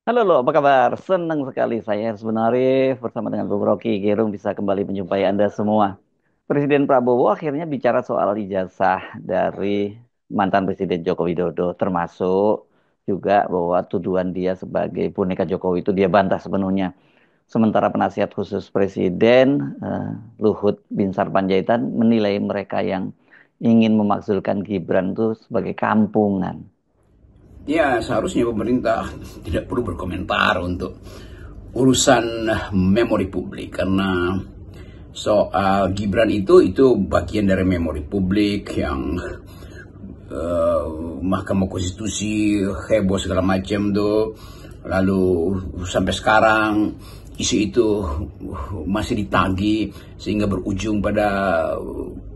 Halo lo, apa kabar? Senang sekali saya sebenarnya bersama dengan Bung Rocky Gerung bisa kembali menjumpai Anda semua. Presiden Prabowo akhirnya bicara soal ijazah dari mantan Presiden Joko Widodo, termasuk juga bahwa tuduhan dia sebagai boneka Jokowi itu dia bantah sepenuhnya. Sementara penasihat khusus Presiden Luhut Binsar Panjaitan menilai mereka yang ingin memakzulkan Gibran itu sebagai kampungan. Ya, seharusnya pemerintah tidak perlu berkomentar untuk urusan memori publik karena soal Gibran itu bagian dari memori publik yang Mahkamah Konstitusi heboh segala macam tuh. Lalu sampai sekarang isu itu masih ditagih sehingga berujung pada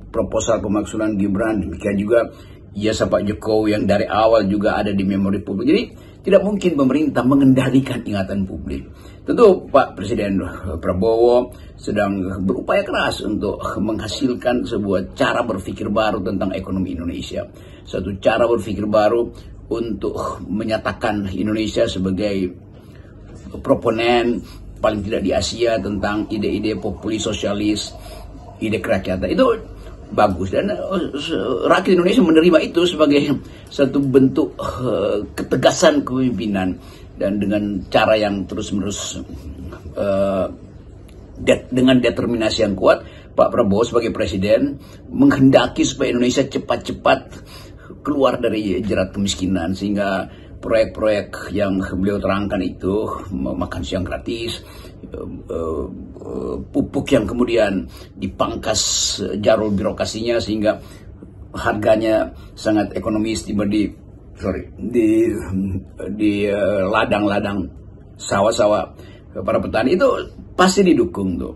proposal pemaksulan Gibran. Demikian juga Pak Jokowi yang dari awal juga ada di memori publik. Jadi tidak mungkin pemerintah mengendalikan ingatan publik. Tentu Pak Presiden Prabowo sedang berupaya keras untuk menghasilkan sebuah cara berpikir baru tentang ekonomi Indonesia. Satu cara berpikir baru untuk menyatakan Indonesia sebagai proponen paling tidak di Asia tentang ide-ide populis sosialis, ide kerakyatan. Itu bagus dan rakyat Indonesia menerima itu sebagai satu bentuk ketegasan kepemimpinan dan dengan cara yang terus-menerus dengan determinasi yang kuat Pak Prabowo sebagai presiden menghendaki supaya Indonesia cepat-cepat keluar dari jerat kemiskinan sehingga proyek-proyek yang beliau terangkan itu makan siang gratis, pupuk yang kemudian dipangkas jarul birokrasinya sehingga harganya sangat ekonomis di ladang-ladang sawah-sawah para petani itu pasti didukung tuh.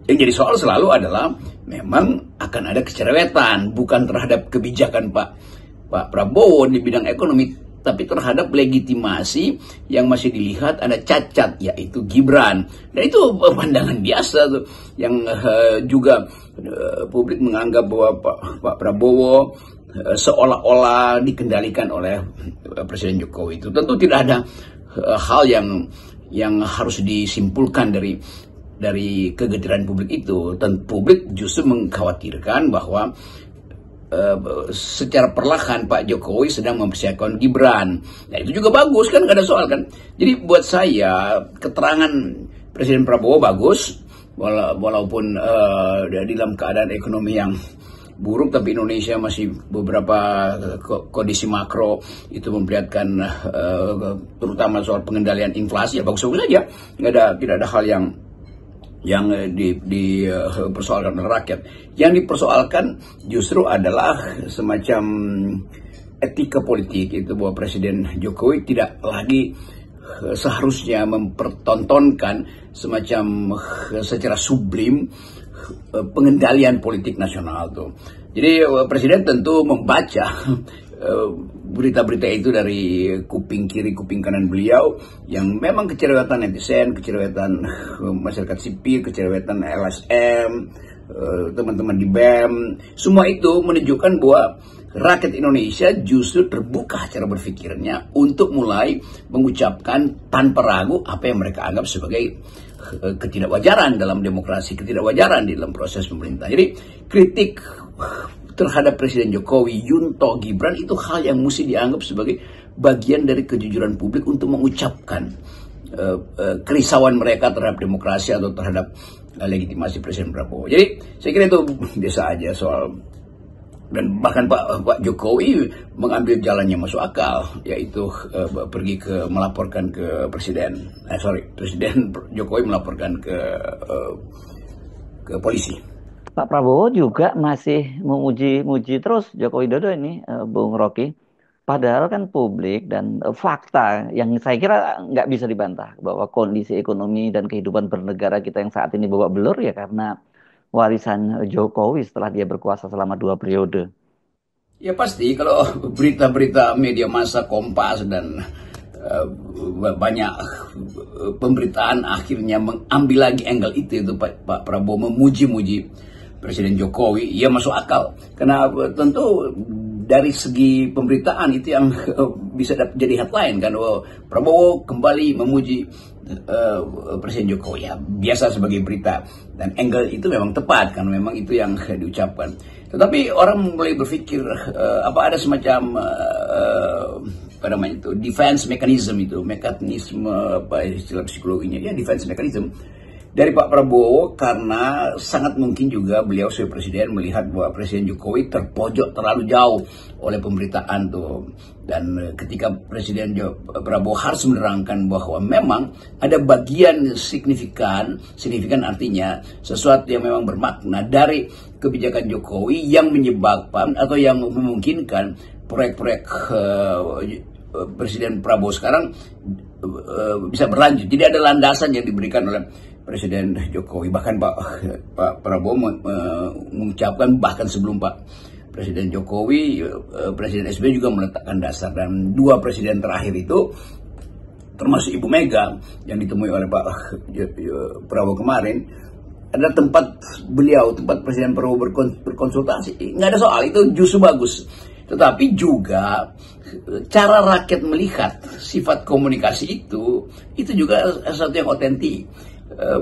Yang jadi soal selalu adalah memang akan ada kecerewetan bukan terhadap kebijakan Pak Prabowo di bidang ekonomi, tapi terhadap legitimasi yang masih dilihat ada cacat, yaitu Gibran. Dan itu pandangan biasa tuh, yang juga publik menganggap bahwa Pak Prabowo seolah-olah dikendalikan oleh Presiden Jokowi. Itu tentu tidak ada hal yang harus disimpulkan dari kegetiran publik itu. Dan publik justru mengkhawatirkan bahwa secara perlahan Pak Jokowi sedang mempersiapkan Gibran. Nah itu juga bagus kan, gak ada soal kan. Jadi buat saya keterangan Presiden Prabowo bagus, walaupun di dalam keadaan ekonomi yang buruk, tapi Indonesia masih beberapa kondisi makro itu memperlihatkan terutama soal pengendalian inflasi, ya bagus-bagus saja. Tidak ada hal yang dipersoalkan oleh rakyat. Yang dipersoalkan justru adalah semacam etika politik, itu bahwa Presiden Jokowi tidak lagi seharusnya mempertontonkan semacam secara sublim pengendalian politik nasional tuh. Jadi Presiden tentu membaca berita-berita itu dari kuping kiri, kuping kanan beliau, yang memang kecerewetan netizen, kecerewetan masyarakat sipil, kecerewetan LSM, teman-teman di BEM, semua itu menunjukkan bahwa rakyat Indonesia justru terbuka cara berpikirnya untuk mulai mengucapkan tanpa ragu apa yang mereka anggap sebagai ketidakwajaran dalam demokrasi, ketidakwajaran di dalam proses pemerintah. Jadi kritik terhadap Presiden Jokowi, Yunto, Gibran itu hal yang mesti dianggap sebagai bagian dari kejujuran publik untuk mengucapkan kerisauan mereka terhadap demokrasi atau terhadap legitimasi Presiden Prabowo. Jadi saya kira itu biasa aja soal, dan bahkan Pak Jokowi mengambil jalan yang masuk akal, yaitu pergi melaporkan ke Presiden Jokowi melaporkan ke polisi. Pak Prabowo juga masih memuji-muji terus Joko Widodo ini, Bung Rocky. Padahal kan publik dan fakta yang saya kira nggak bisa dibantah bahwa kondisi ekonomi dan kehidupan bernegara kita yang saat ini babak belur ya karena warisan Jokowi setelah dia berkuasa selama 2 periode. Ya pasti kalau berita-berita media massa Kompas dan banyak pemberitaan akhirnya mengambil lagi angle itu Pak Prabowo memuji-muji Presiden Jokowi, ya masuk akal. Karena tentu dari segi pemberitaan itu yang bisa jadi headline kan, Prabowo kembali memuji Presiden Jokowi. Ya biasa sebagai berita, dan angle itu memang tepat kan, memang itu yang diucapkan. Tetapi orang mulai berpikir apa ada semacam apa namanya itu defense mechanism, itu mekanisme apa istilah psikologinya ya, defense mechanism dari Pak Prabowo, karena sangat mungkin juga beliau sebagai presiden melihat bahwa Presiden Jokowi terpojok terlalu jauh oleh pemberitaan tuh. Dan ketika Presiden Prabowo harus menerangkan bahwa memang ada bagian signifikan artinya sesuatu yang memang bermakna dari kebijakan Jokowi yang menyebabkan atau yang memungkinkan proyek-proyek Presiden Prabowo sekarang bisa berlanjut. Jadi ada landasan yang diberikan oleh Presiden Jokowi. Bahkan Pak Prabowo mengucapkan, bahkan sebelum Pak Presiden Jokowi, Presiden SBY juga meletakkan dasar. Dan dua presiden terakhir itu, termasuk Ibu Mega yang ditemui oleh Pak Prabowo kemarin, ada tempat beliau, tempat Presiden Prabowo berkonsultasi. Nggak ada soal, itu justru bagus. Tetapi juga cara rakyat melihat sifat komunikasi itu juga sesuatu yang otentik.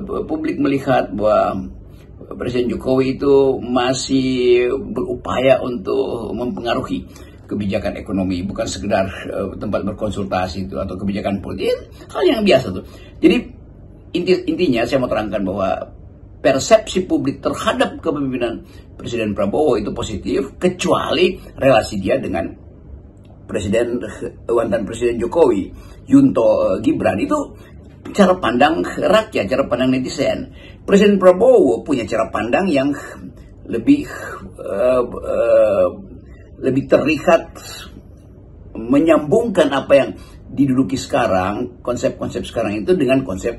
Publik melihat bahwa Presiden Jokowi itu masih berupaya untuk mempengaruhi kebijakan ekonomi, bukan sekedar tempat berkonsultasi itu atau kebijakan politik, hal yang biasa tuh. Jadi intinya saya mau terangkan bahwa persepsi publik terhadap kepemimpinan Presiden Prabowo itu positif, kecuali relasi dia dengan mantan Presiden Jokowi, Yunto Gibran. Itu cara pandang rakyat, cara pandang netizen. Presiden Prabowo punya cara pandang yang lebih terlihat menyambungkan apa yang diduduki sekarang, konsep-konsep sekarang itu dengan konsep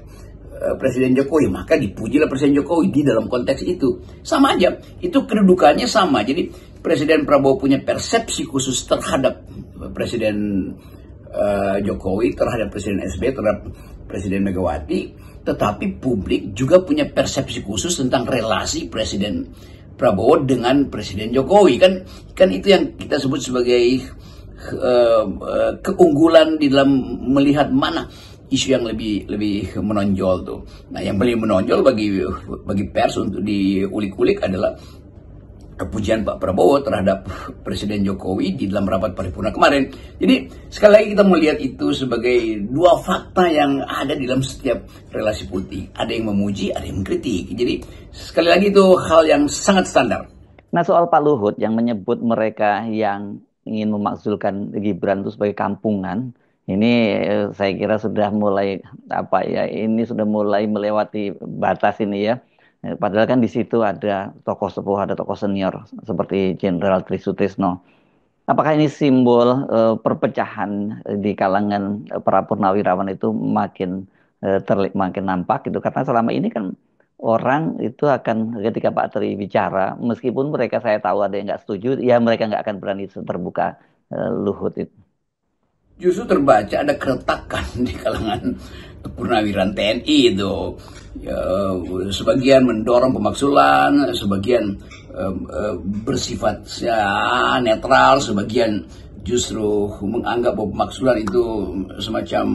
Presiden Jokowi. Maka dipujilah Presiden Jokowi di dalam konteks itu. Sama aja, itu kedudukannya sama. Jadi Presiden Prabowo punya persepsi khusus terhadap Presiden Jokowi, terhadap Presiden SBY, terhadap Presiden Megawati, tetapi publik juga punya persepsi khusus tentang relasi Presiden Prabowo dengan Presiden Jokowi. Kan itu yang kita sebut sebagai keunggulan di dalam melihat mana isu yang lebih menonjol tuh. Nah, yang paling menonjol bagi pers untuk diulik-ulik adalah pujian Pak Prabowo terhadap Presiden Jokowi di dalam rapat paripurna kemarin. Jadi sekali lagi kita melihat itu sebagai dua fakta yang ada di dalam setiap relasi politik. Ada yang memuji, ada yang mengkritik. Jadi sekali lagi itu hal yang sangat standar. Nah, soal Pak Luhut yang menyebut mereka yang ingin memakzulkan Gibran itu sebagai kampungan, ini saya kira sudah mulai ini sudah mulai melewati batas ini ya. Padahal kan di situ ada tokoh sepuh, ada tokoh senior seperti Jenderal Trisutrisno. Apakah ini simbol perpecahan di kalangan para purnawirawan itu makin nampak gitu? Karena selama ini kan orang itu akan ketika Pak Tri bicara, meskipun mereka saya tahu ada yang nggak setuju, ya mereka nggak akan berani terbuka Luhut itu. Justru terbaca ada keretakan di kalangan purnawirawan TNI itu. Ya, sebagian mendorong pemaksulan, sebagian bersifat netral, sebagian justru menganggap bahwa pemaksulan itu semacam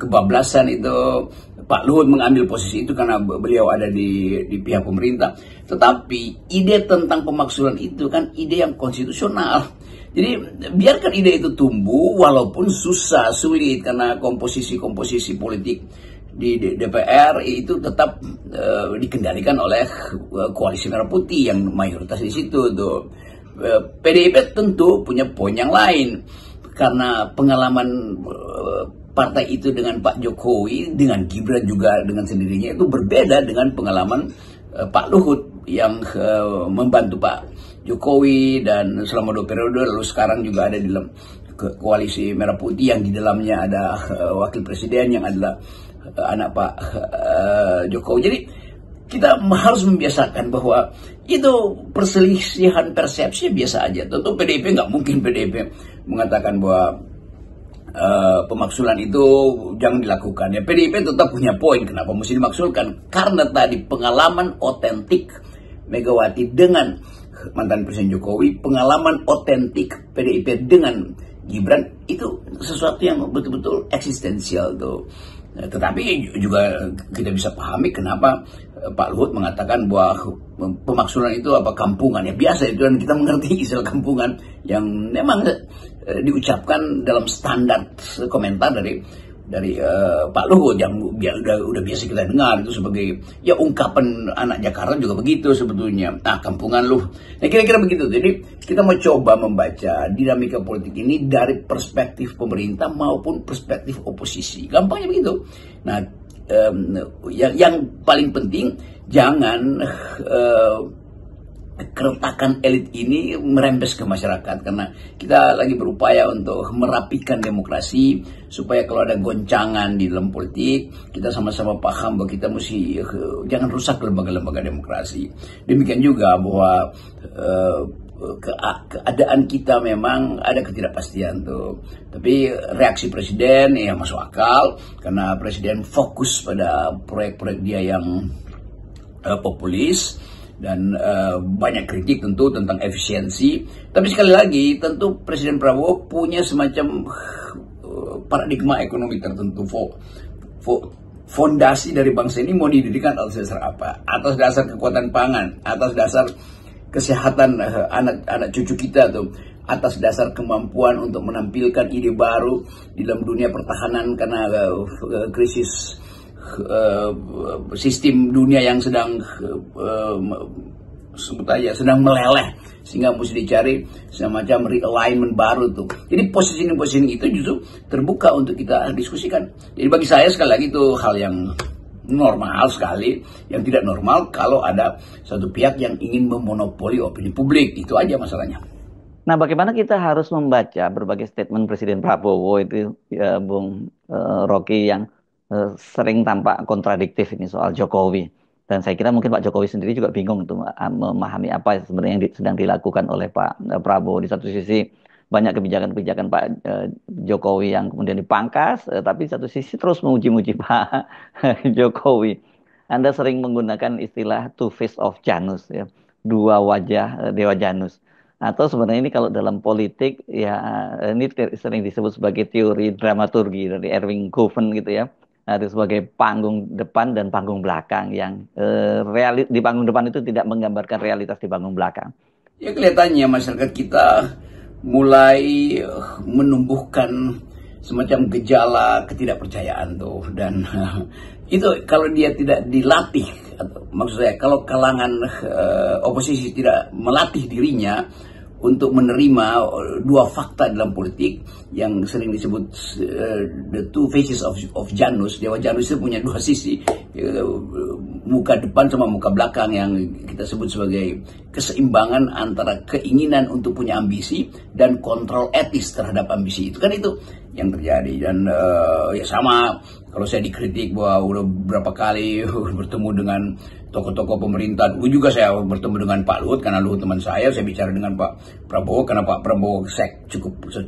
kebablasan itu. Pak Luhut mengambil posisi itu karena beliau ada di pihak pemerintah. Tetapi ide tentang pemaksulan itu kan ide yang konstitusional. Jadi biarkan ide itu tumbuh walaupun sulit karena komposisi politik di DPR itu tetap dikendalikan oleh koalisi Merah Putih yang mayoritas di situ tuh. PDIP tentu punya poin yang lain karena pengalaman partai itu dengan Pak Jokowi, dengan Gibran juga dengan sendirinya itu berbeda dengan pengalaman Pak Luhut yang membantu Pak Jokowi dan selama 2 periode, lalu sekarang juga ada di dalam koalisi Merah Putih yang di dalamnya ada wakil presiden yang adalah anak Pak Jokowi. Jadi kita harus membiasakan bahwa itu perselisihan persepsi biasa aja. Tentu PDIP nggak mungkin mengatakan bahwa pemaksulan itu jangan dilakukan. Ya PDIP tetap punya poin kenapa mesti dimaksulkan, karena tadi pengalaman otentik Megawati dengan mantan Presiden Jokowi, pengalaman otentik PDIP dengan Gibran itu sesuatu yang betul-betul eksistensial tuh. Tetapi juga kita bisa pahami kenapa Pak Luhut mengatakan bahwa pemaksulan itu apa, kampungan. Ya biasa itu, dan kita mengerti istilah kampungan yang memang diucapkan dalam standar komentar dari Pak Luhut yang udah biasa kita dengar itu sebagai ya ungkapan anak Jakarta juga begitu sebetulnya. Nah, kampungan lu. Nah, kira-kira begitu. Jadi kita mau coba membaca dinamika politik ini dari perspektif pemerintah maupun perspektif oposisi. Gampangnya begitu. Nah, yang paling penting jangan keretakan elit ini merembes ke masyarakat, karena kita lagi berupaya untuk merapikan demokrasi supaya kalau ada goncangan di dalam politik kita sama-sama paham bahwa kita mesti jangan rusak lembaga-lembaga demokrasi. Demikian juga bahwa keadaan kita memang ada ketidakpastian tuh, tapi reaksi presiden ya masuk akal karena presiden fokus pada proyek-proyek dia yang populis. Dan banyak kritik tentu tentang efisiensi. Tapi sekali lagi tentu Presiden Prabowo punya semacam paradigma ekonomi tertentu. Fondasi dari bangsa ini mau didirikan atas dasar apa? Atas dasar kekuatan pangan, atas dasar kesehatan anak cucu kita tuh, atas dasar kemampuan untuk menampilkan ide baru di dalam dunia pertahanan karena krisis sistem dunia yang sedang sebut aja sedang meleleh, sehingga mesti dicari semacam realignment baru tuh. Jadi positioning itu justru terbuka untuk kita diskusikan. Jadi bagi saya sekali lagi itu hal yang normal sekali. Yang tidak normal kalau ada satu pihak yang ingin memonopoli opini publik, itu aja masalahnya. Nah, bagaimana kita harus membaca berbagai statement Presiden Prabowo itu, ya, Bung Rocky, yang sering tampak kontradiktif ini soal Jokowi. Dan saya kira mungkin Pak Jokowi sendiri juga bingung untuk memahami apa sebenarnya yang sedang dilakukan oleh Pak Prabowo. Di satu sisi banyak kebijakan-kebijakan Pak Jokowi yang kemudian dipangkas, tapi di satu sisi terus memuji-muji Pak Jokowi. Anda sering menggunakan istilah two face of Janus, ya, dua wajah Dewa Janus. Atau sebenarnya ini kalau dalam politik ya ini sering disebut sebagai teori dramaturgi dari Erwin Goffman gitu ya. Ada sebagai panggung depan dan panggung belakang yang di panggung depan itu tidak menggambarkan realitas di panggung belakang. Ya kelihatannya masyarakat kita mulai menumbuhkan semacam gejala ketidakpercayaan tuh, dan itu kalau dia tidak dilatih, atau maksud saya kalau kalangan oposisi tidak melatih dirinya untuk menerima dua fakta dalam politik yang sering disebut the two faces of Janus. Dewa Janus itu punya dua sisi, muka depan sama muka belakang, yang kita sebut sebagai keseimbangan antara keinginan untuk punya ambisi dan kontrol etis terhadap ambisi. Itu kan itu yang terjadi. Dan ya sama kalau saya dikritik bahwa udah berapa kali bertemu dengan tokoh-tokoh pemerintah. Dulu juga saya bertemu dengan Pak Luhut karena Luhut teman saya bicara dengan Pak Prabowo karena Pak Prabowo saya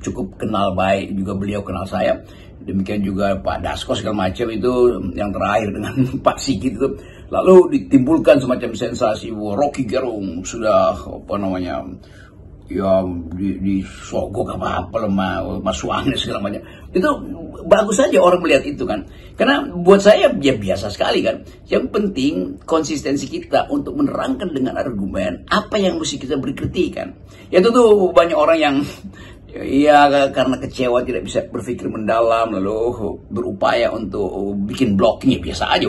cukup kenal baik, juga beliau kenal saya. Demikian juga Pak Dasko segala macam itu, yang terakhir dengan Pak Sigit itu. Lalu ditimbulkan semacam sensasi bahwa Rocky Gerung sudah ya disogok apa masuk angin segala macam. Itu bagus saja orang melihat itu kan, karena buat saya ya biasa sekali kan. Yang penting konsistensi kita untuk menerangkan dengan argumen apa yang mesti kita beri kritikan. Ya itu tuh banyak orang yang ya karena kecewa tidak bisa berpikir mendalam lalu berupaya untuk bikin blocking. Ya biasa aja,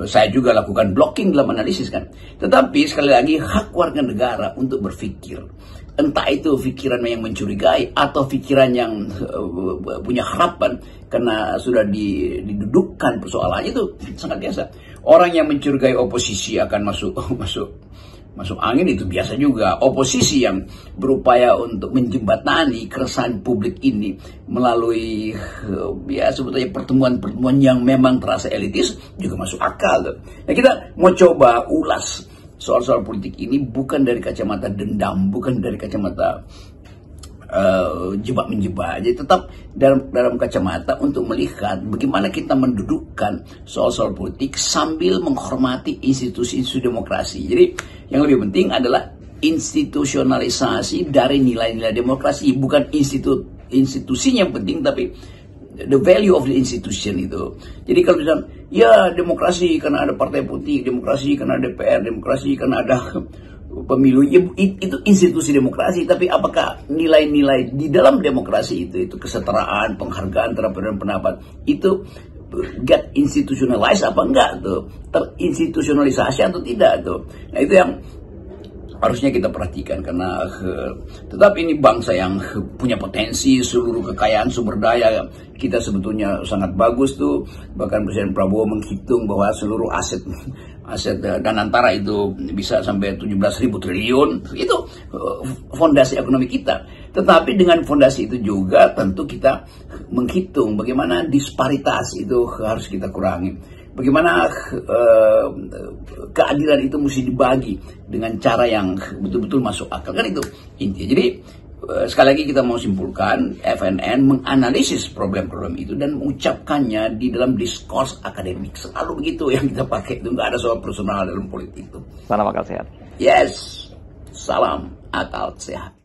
saya juga lakukan blocking dalam analisis kan. Tetapi sekali lagi hak warga negara untuk berpikir, entah itu pikiran yang mencurigai atau pikiran yang punya harapan karena sudah didudukkan persoalannya, itu sangat biasa. Orang yang mencurigai oposisi akan masuk angin, itu biasa juga. Oposisi yang berupaya untuk menjembatani keresahan publik ini melalui ya sebetulnya pertemuan-pertemuan yang memang terasa elitis juga masuk akal. Nah, kita mau coba ulas soal-soal politik ini bukan dari kacamata dendam, bukan dari kacamata jebak-menjebak, jadi tetap dalam kacamata untuk melihat bagaimana kita mendudukkan soal-soal politik sambil menghormati institusi-institusi demokrasi. Jadi yang lebih penting adalah institusionalisasi dari nilai-nilai demokrasi, bukan institusinya yang penting, tapi the value of the institution itu. Jadi kalau misalnya, ya demokrasi karena ada partai politik, demokrasi karena ada DPR, demokrasi karena ada pemilu, ya, itu institusi demokrasi. Tapi apakah nilai-nilai di dalam demokrasi itu kesetaraan, penghargaan terhadap pendapat, itu get institutionalized apa enggak tuh, terinstitusionalisasi atau tidak tuh. Nah itu yang harusnya kita perhatikan, karena tetap ini bangsa yang punya potensi, seluruh kekayaan sumber daya kita sebetulnya sangat bagus tuh. Bahkan Presiden Prabowo menghitung bahwa seluruh aset dan antara itu bisa sampai 17.000 triliun. Itu fondasi ekonomi kita. Tetapi dengan fondasi itu juga tentu kita menghitung bagaimana disparitas itu harus kita kurangi. Bagaimana keadilan itu mesti dibagi dengan cara yang betul-betul masuk akal, kan itu intinya. Jadi sekali lagi kita mau simpulkan, FNN menganalisis problem-problem itu dan mengucapkannya di dalam diskurs akademik. Selalu begitu yang kita pakai, itu nggak ada soal personal dalam politik itu. Salam akal sehat. Yes, salam akal sehat.